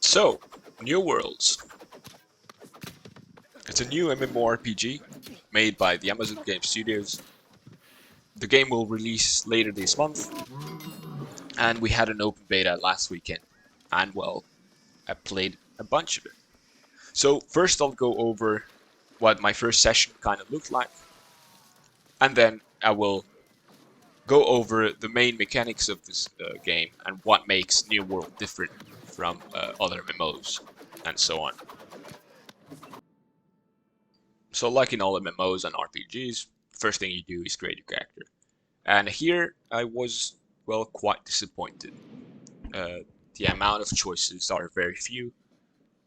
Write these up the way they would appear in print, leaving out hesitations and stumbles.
So, New Worlds. It's a new MMORPG made by the Amazon Game Studios. The game will release later this month, and we had an open beta last weekend, and well, I played a bunch of it. So first I'll go over what my first session kind of looked like, and then I will go over the main mechanics of this game and what makes New World different from other MMOs, and so on. So like in all MMOs and RPGs, first thing you do is create your character. And here I was, well, quite disappointed. The amount of choices are very few.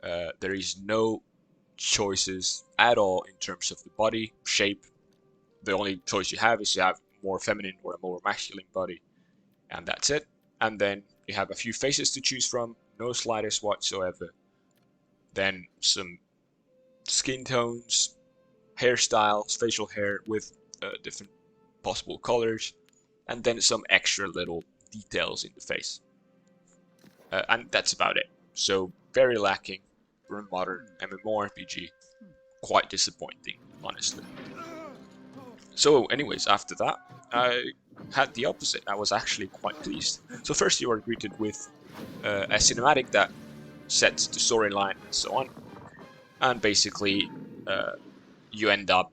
There is no choices at all in terms of the body shape. The only choice you have is to have more feminine or a more masculine body, and that's it. And then you have a few faces to choose from, no sliders whatsoever. Then some skin tones, hairstyles, facial hair with different possible colors, and then some extra little details in the face. And that's about it. So very lacking for a modern MMORPG. Quite disappointing, honestly. So anyways, after that, I had the opposite. I was actually quite pleased. So first you are greeted with a cinematic that sets the storyline and so on. And basically, you end up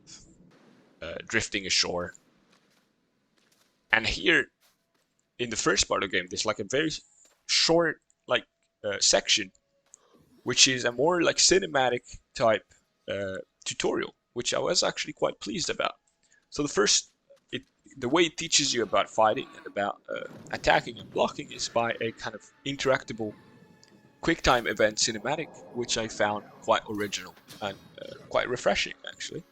drifting ashore. And here, in the first part of the game, there's like a very short section, which is a more like cinematic type tutorial, which I was actually quite pleased about. So the way it teaches you about fighting and about attacking and blocking is by a kind of interactable QuickTime event cinematic, which I found quite original and quite refreshing, actually.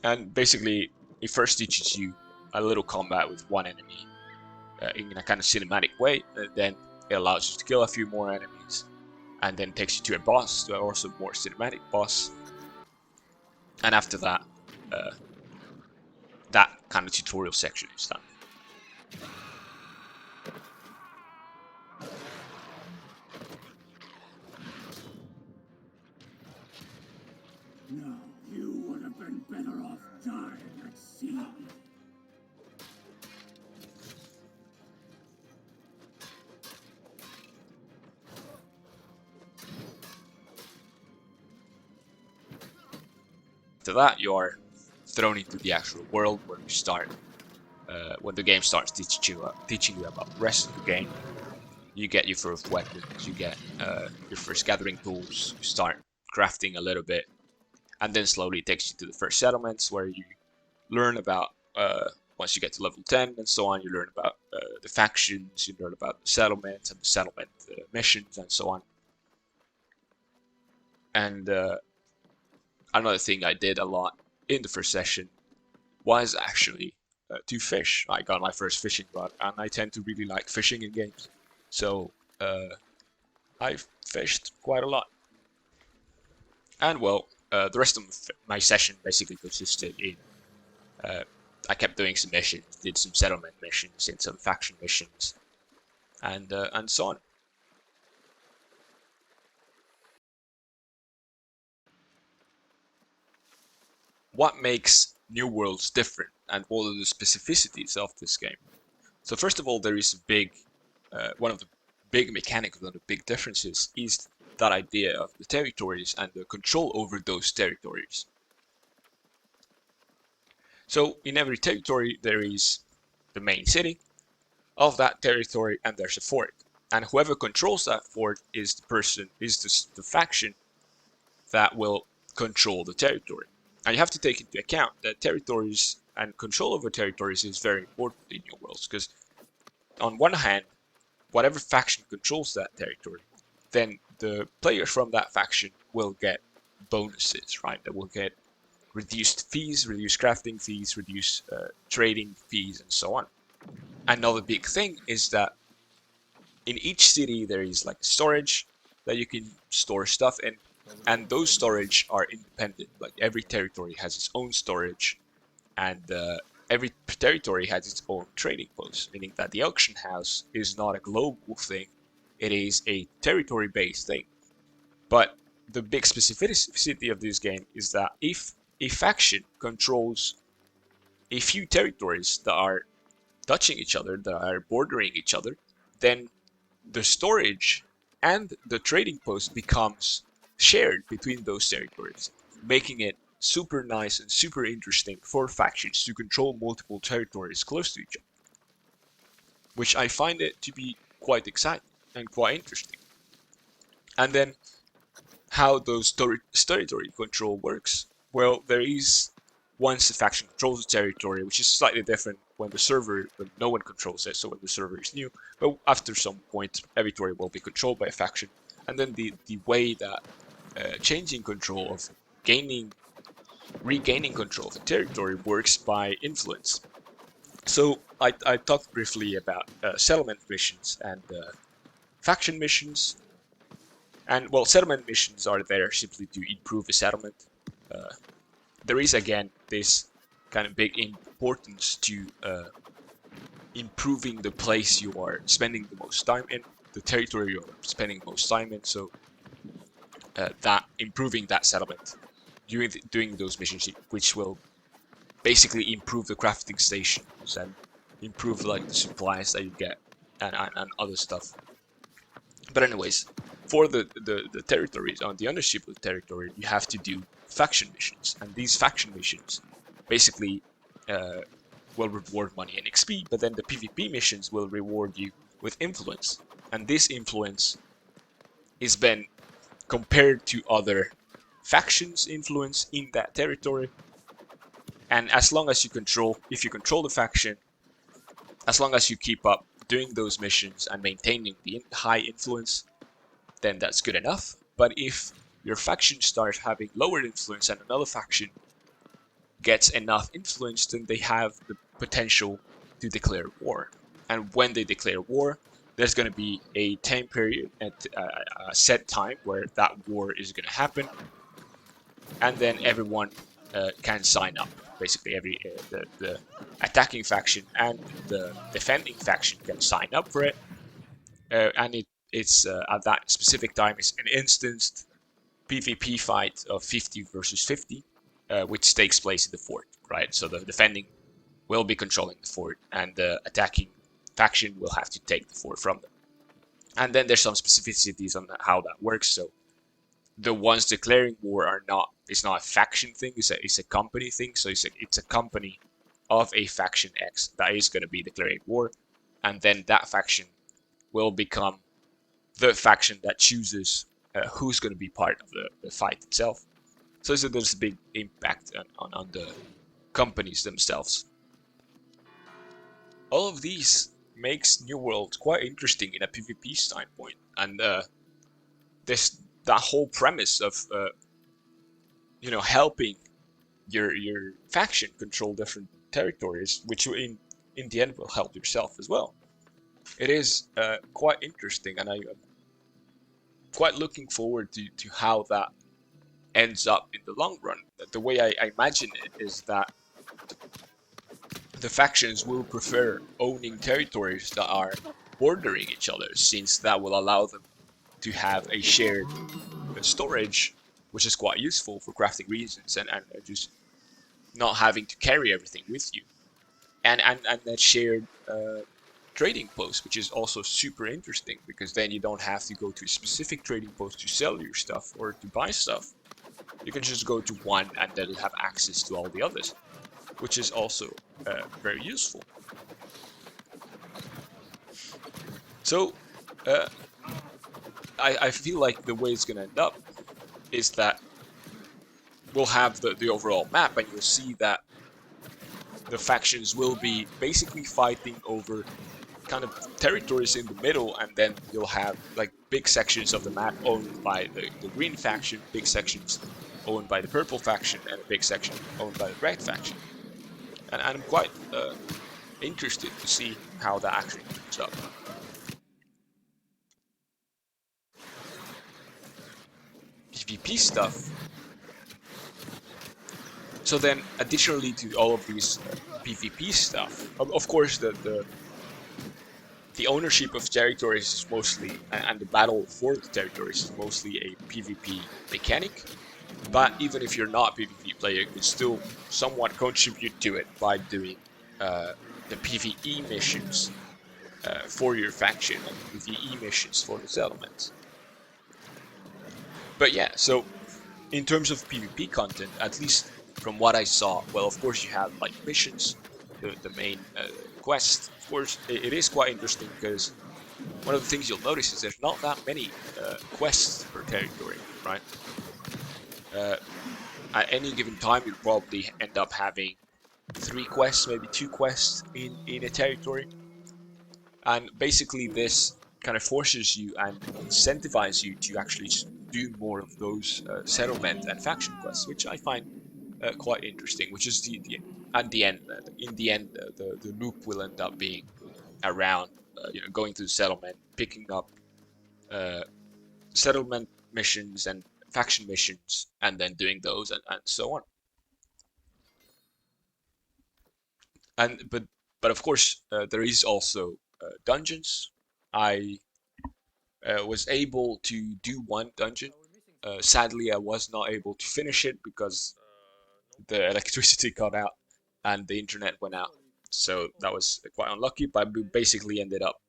And basically, it first teaches you a little combat with one enemy in a kind of cinematic way. Then it allows you to kill a few more enemies, and then takes you to a boss, to also more cinematic boss. And after that, uh, that kind of tutorial section is done. No, you would have been better off dying at sea. After that, you are thrown into the actual world where you start. When the game starts teaching you about the rest of the game, you get your first weapons, you get your first gathering tools, you start crafting a little bit, and then slowly it takes you to the first settlements where you learn about, once you get to level 10 and so on, you learn about the factions, you learn about the settlements and the settlement missions and so on. And another thing I did a lot in the first session was actually to fish. I got my first fishing rod, and I tend to really like fishing in games. So I fished quite a lot. And well, the rest of my session basically consisted in I kept doing some missions, did some settlement missions, did some faction missions, and so on. What makes New Worlds different, and what are the specificities of this game? So first of all, there is a big, one of the big mechanics, one of the big differences is that idea of the territories and the control over those territories. So in every territory there is the main city of that territory, and there's a fort. And whoever controls that fort is the faction that will control the territory. And you have to take into account that territories and control over territories is very important in New Worlds, because on one hand, whatever faction controls that territory, then the players from that faction will get bonuses, right? That will get reduced fees, reduced crafting fees, reduced trading fees, and so on. Another big thing is that in each city there is like storage that you can store stuff in, and those storage are independent. Like every territory has its own storage, and every territory has its own trading post, meaning that the auction house is not a global thing, it is a territory-based thing. But the big specificity of this game is that if a faction controls a few territories that are touching each other, that are bordering each other, then the storage and the trading post becomes shared between those territories, making it super nice and super interesting for factions to control multiple territories close to each other, which I find it to be quite exciting and quite interesting. And then how those territory control works, well, there is, once the faction controls the territory, which is slightly different when no one controls it, so when the server is new, but after some point every territory will be controlled by a faction. And then the way that changing control of regaining control of the territory works by influence. So I talked briefly about settlement missions and faction missions. And well, settlement missions are there simply to improve a settlement. There is again this kind of big importance to improving the place you are spending the most time in, the territory you're spending most time in. So that improving that settlement, doing those missions, which will basically improve the crafting stations and improve like the supplies that you get and other stuff. But anyways, for the territories, on the ownership of the territory, you have to do faction missions, and these faction missions basically will reward money and XP, but then the PvP missions will reward you with influence, and this influence is then compared to other factions' influence in that territory. And as long as if you control the faction, as long as you keep up doing those missions and maintaining the high influence, then that's good enough. But if your faction starts having lower influence and another faction gets enough influence, then they have the potential to declare war. And when they declare war, there's going to be a time period at a set time where that war is going to happen, and then everyone can sign up. Basically, the attacking faction and the defending faction can sign up for it, and it's at that specific time it's an instanced PvP fight of 50 versus 50, which takes place in the fort, right? So the defending will be controlling the fort, and the attacking faction will have to take the fort from them. And then there's some specificities on how that works. So the ones declaring war it's not a faction thing, it's a company thing. So it's a company of a faction X that is going to be declaring war, and then that faction will become the faction that chooses who's going to be part of the fight itself. So there's a big impact on the companies themselves. All of these makes New World quite interesting in a PvP standpoint, and that whole premise of helping your faction control different territories, which in the end will help yourself as well. It is quite interesting, and I'm quite looking forward to how that ends up in the long run. The way I imagine it is that the factions will prefer owning territories that are bordering each other, since that will allow them to have a shared storage, which is quite useful for crafting reasons and just not having to carry everything with you, and that shared trading post, which is also super interesting, because then you don't have to go to a specific trading post to sell your stuff or to buy stuff. You can just go to one and then have access to all the others, which is also very useful. So I feel like the way it's gonna end up is that we'll have the overall map, and you'll see that the factions will be basically fighting over kind of territories in the middle, and then you'll have like big sections of the map owned by the green faction, big sections owned by the purple faction, and a big section owned by the red faction. And I'm quite interested to see how that actually turns up. PvP stuff. So then, additionally to all of these PvP stuff, of course, the ownership of territories is mostly, and the battle for the territories is mostly a PvP mechanic. But even if you're not a PvP player, you can still somewhat contribute to it by doing the PvE missions for your faction and PvE missions for the settlement. But yeah, so in terms of PvP content, at least from what I saw, well, of course you have like missions, the main quest. Of course, it is quite interesting because one of the things you'll notice is there's not that many quests per territory, right? At any given time, you'll probably end up having 3 quests, maybe 2 quests in a territory. And basically this kind of forces you and incentivizes you to actually do more of those settlement and faction quests, which I find quite interesting. Which is at the end, in the end, the loop will end up being around going to the settlement, picking up settlement missions and faction missions, and then doing those and so on. And but of course there is also dungeons. I was able to do one dungeon. Sadly, I was not able to finish it because the electricity got out and the internet went out. So that was quite unlucky, but we basically ended up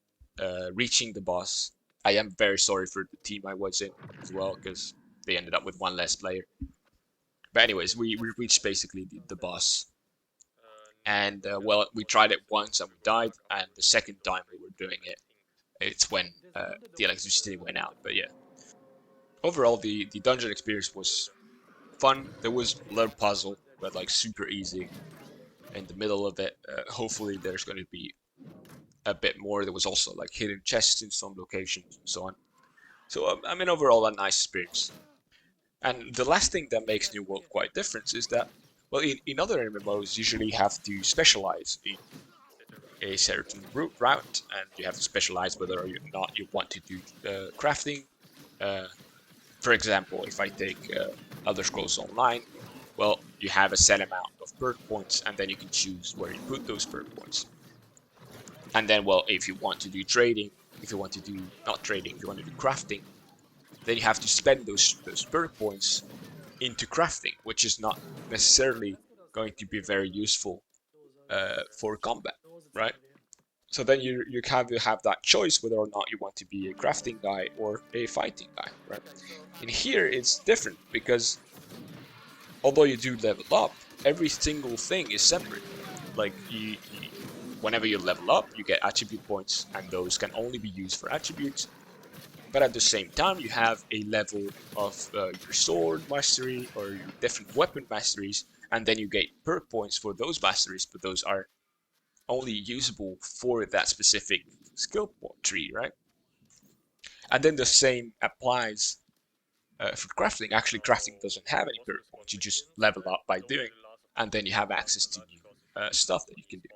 reaching the boss. I am very sorry for the team I was in as well, because they ended up with one less player. But anyways, we reached basically the boss. And well, we tried it once and we died, and the second time we were doing it, it's when the electricity went out. But yeah, overall the dungeon experience was fun. There was a little puzzle, but like super easy in the middle of it. Hopefully there's going to be a bit more. There was also like hidden chests in some locations and so on. So I mean, overall a nice experience. And the last thing that makes New World quite different is that, well, in other MMOs, usually have to specialize in a certain route, and you have to specialize whether or not you want to do crafting. For example, if I take Elder Scrolls Online, well, you have a set amount of perk points, and then you can choose where you put those perk points. And then, well, if you want to do trading, if you want to do, not trading, if you want to do crafting, then you have to spend those perk points into crafting, which is not necessarily going to be very useful for combat, right? So then you kind of have that choice whether or not you want to be a crafting guy or a fighting guy, right? And here it's different because although you do level up, every single thing is separate. Like whenever you level up, you get attribute points, and those can only be used for attributes. But at the same time, you have a level of your sword mastery or your different weapon masteries, and then you get perk points for those masteries, but those are only usable for that specific skill tree, right? And then the same applies for crafting. Actually, crafting doesn't have any perk points. You just level up by doing, and then you have access to new stuff that you can do.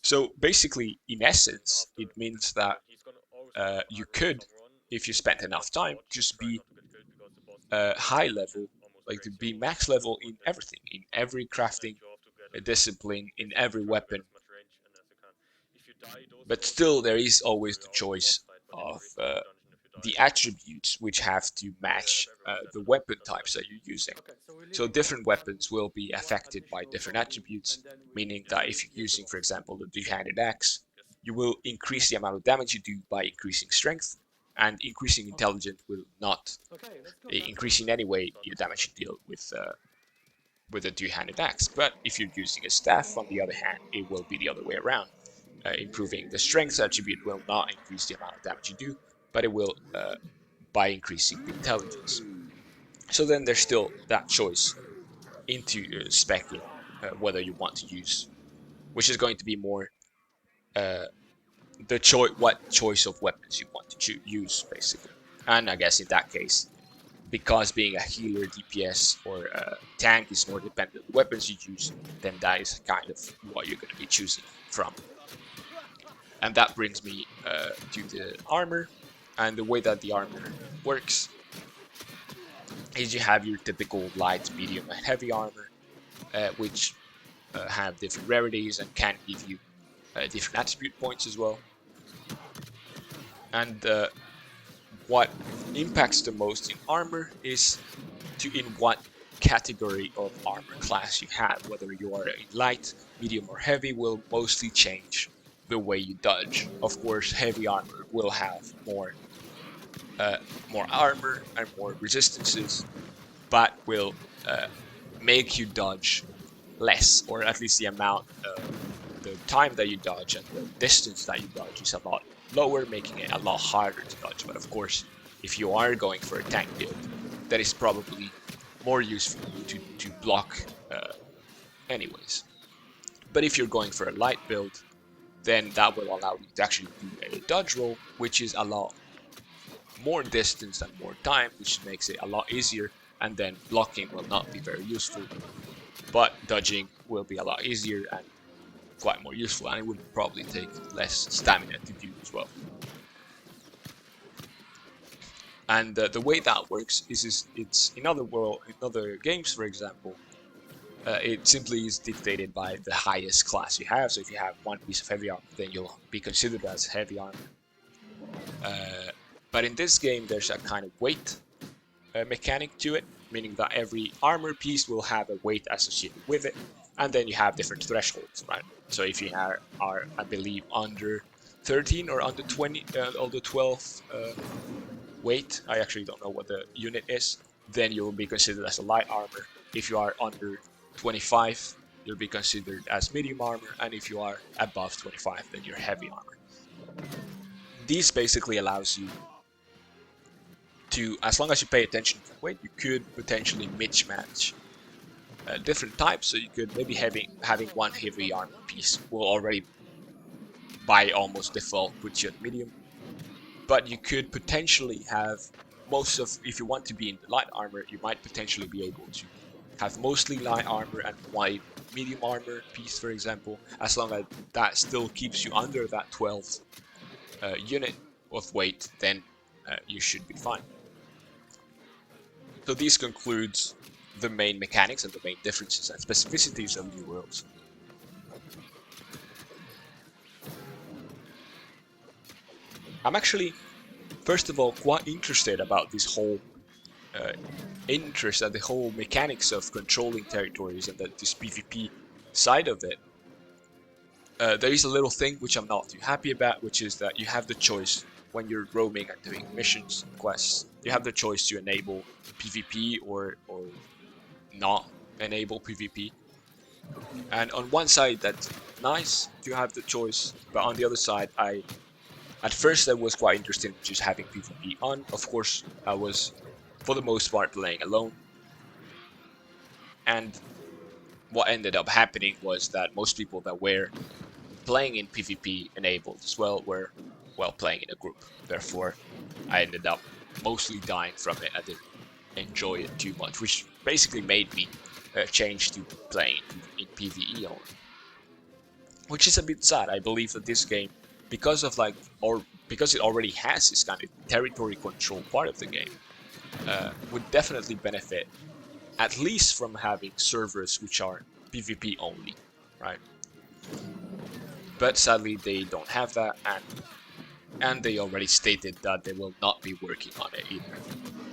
So basically, in essence, it means that you could, if you spent enough time, just be high level, like to be max level in everything, in every crafting discipline, in every weapon. But still, there is always the choice of the attributes which have to match the weapon types that you're using. So different weapons will be affected by different attributes, meaning that if you're using, for example, the two-handed axe, you will increase the amount of damage you do by increasing strength, and increasing intelligence will not increase in any way your damage you deal with a two-handed axe. But if you're using a staff, on the other hand, it will be the other way around. Improving the strength attribute will not increase the amount of damage you do, but it will by increasing the intelligence. So then there's still that choice into specing whether you want to use, which is going to be more what choice of weapons you want to use, basically. And I guess in that case, because being a healer, DPS, or a tank is more dependent on the weapons you use, then that is kind of what you're going to be choosing from. And that brings me to the armor. And the way that the armor works is you have your typical light, medium, and heavy armor, which have different rarities and can give you different attribute points as well. And what impacts the most in armor is in what category of armor class you have. Whether you are in light, medium, or heavy will mostly change the way you dodge. Of course, heavy armor will have more armor and more resistances, but will make you dodge less, or at least the amount, the time that you dodge and the distance that you dodge is a lot lower, making it a lot harder to dodge. But of course, if you are going for a tank build, that is probably more useful to block anyways. But if you're going for a light build, then that will allow you to actually do a dodge roll, which is a lot more distance and more time, which makes it a lot easier, and then blocking will not be very useful, but dodging will be a lot easier and quite more useful, and it would probably take less stamina to do as well. And the way that works is it's in other games, for example, it simply is dictated by the highest class you have. So if you have one piece of heavy armor, then you'll be considered as heavy armor. But in this game, there's a kind of weight mechanic to it, meaning that every armor piece will have a weight associated with it, and then you have different thresholds, right? So if you are I believe, under 13 or under 20, under 12 weight, I actually don't know what the unit is, then you will be considered as a light armor. If you are under 25, you'll be considered as medium armor, and if you are above 25, then you're heavy armor. This basically allows you to, as long as you pay attention to weight, you could potentially mismatch different types. So you could maybe having one heavy armor piece will already by almost default put you at medium, but you could potentially have if you want to be in the light armor, you might potentially be able to have mostly light armor and one medium armor piece, for example, as long as that still keeps you under that 12 unit of weight, then you should be fine. So this concludes the main mechanics and the main differences and specificities of New Worlds. I'm actually, first of all, quite interested about this whole the whole mechanics of controlling territories and this PvP side of it. There is a little thing which I'm not too happy about, which is that you have the choice when you're roaming and doing missions, quests, you have the choice to enable PvP or not enable PvP. And on one side, that's nice to have the choice, but on the other side, at first I was quite interested in just having PvP on. Of course, I was, for the most part, playing alone. And what ended up happening was that most people that were playing in PvP enabled as well were, well, playing in a group. Therefore, I ended up mostly dying from it. I didn't enjoy it too much, which basically made me change to playing in PvE only. Which is a bit sad. I believe that this game, because it already has this kind of territory control part of the game, would definitely benefit at least from having servers which are PvP only, right? But sadly they don't have that, and they already stated that they will not be working on it either.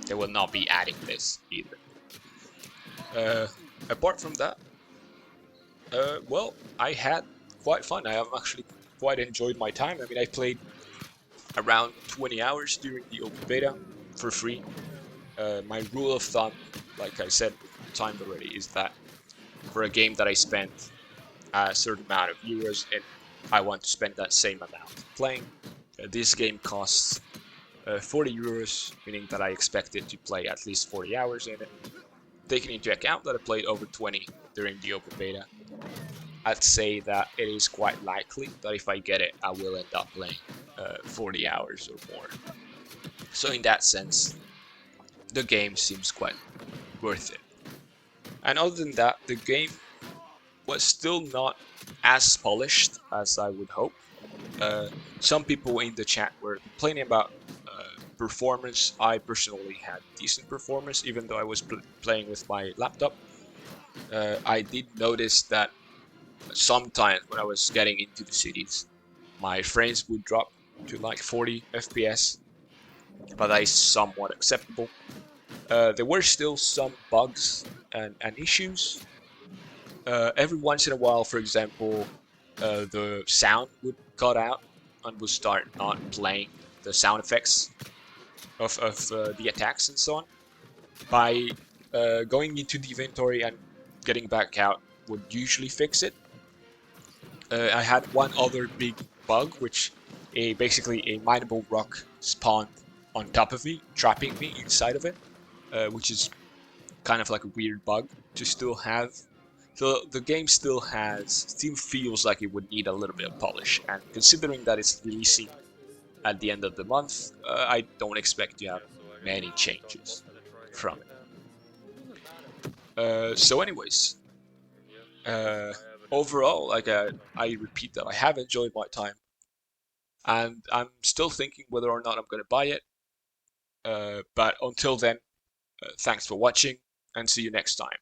They will not be adding this either. Apart from that, well, I had quite fun. I have actually quite enjoyed my time. I mean, I played around 20 hours during the open beta for free. My rule of thumb, like I said timed already, is that for a game that I spent a certain amount of euros and I want to spend that same amount playing, this game costs 40 euros, meaning that I expected to play at least 40 hours in it. Taking into account that I played over 20 during the open beta, I'd say that it is quite likely that if I get it, I will end up playing 40 hours or more. So in that sense, the game seems quite worth it. And other than that, the game was still not as polished as I would hope. Some people in the chat were complaining about performance. I personally had decent performance, even though I was playing with my laptop. I did notice that sometimes when I was getting into the cities, my frames would drop to like 40 FPS, but that is somewhat acceptable. There were still some bugs and issues. Every once in a while, for example, the sound would cut out and would start not playing the sound effects of the attacks and so on. By going into the inventory and getting back out would usually fix it. I had one other big bug, which basically a mineable rock spawned on top of me, trapping me inside of it, which is kind of like a weird bug to still have. So the game still feels like it would need a little bit of polish, and considering that it's releasing at the end of the month, I don't expect to have many changes from it. So anyways, overall, like I repeat that I have enjoyed my time, and I'm still thinking whether or not I'm going to buy it. But until then, thanks for watching, and see you next time.